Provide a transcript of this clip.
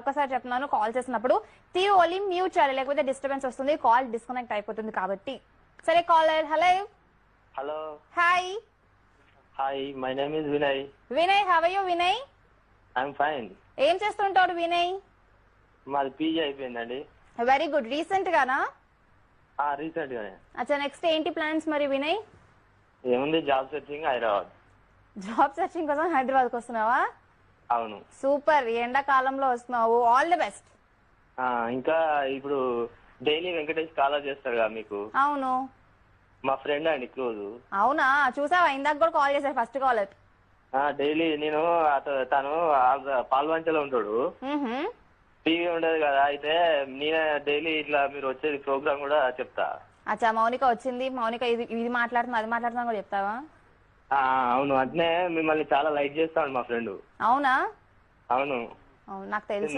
మరొకసారి చెప్తున్నాను, కాల్ చేసినప్పుడు టీవీ వాల్యూమ్ మ్యూట్ చేయాలి, లేకపోతే డిస్టర్బెన్స్ వస్తుంది, కాల్ డిస్కనెక్ట్ అయిపోతుంది కాబట్టి. సరే caller. Hello. Hello. Hi. Hi, my name is Vinay. Vinay, how are you Vinay? I'm fine. ఏం చేస్తుంటాడు వినయ్? మాది పీజీ అయిపోయిందండి. Very good. రీసెంట్ గానా? రీసెంట్ గానే. అచ్చా, నెక్స్ట్ ఏంటి ప్లాన్స్ మరి వినయ్? ఏముంది, job searching, Hyderabad. Job searching కోసం హైదరాబాద్ కు వస్తున్నావా? అవును. సూపర్, ఎండాకాలంలో వస్తున్నావు, ఆల్ ది బెస్ట్. ఇంకా ఇప్పుడు డైలీ వెంకటేష్ కాల్ చేస్తాడు కదా మీకు? అవును, మా ఫ్రెండ్ అండి, క్లోజ్. అవునా? చూసావా, ఇందాక కూడా కాల్ చేశారు ఫస్ట్ కాలర్. డైలీ నేను తను పాల్వంచలో ఉంటాడు, టీవీ ఉండదు కదా, అయితే నేనే డైలీ ఇట్లా మీరు వచ్చేది ప్రోగ్రామ్ కూడా చెప్తా. అచ్చా, మౌనిక వచ్చింది, మౌనిక ఇది మాట్లాడుతున్నా అది మాట్లాడుతున్నా కూడా చెప్తావా? అవును, అట్నే మిమ్మల్ని చాలా లైక్ చేస్తాడు మా ఫ్రెండ్. అవునా? అవును, అవును, నాకు తెలుసు.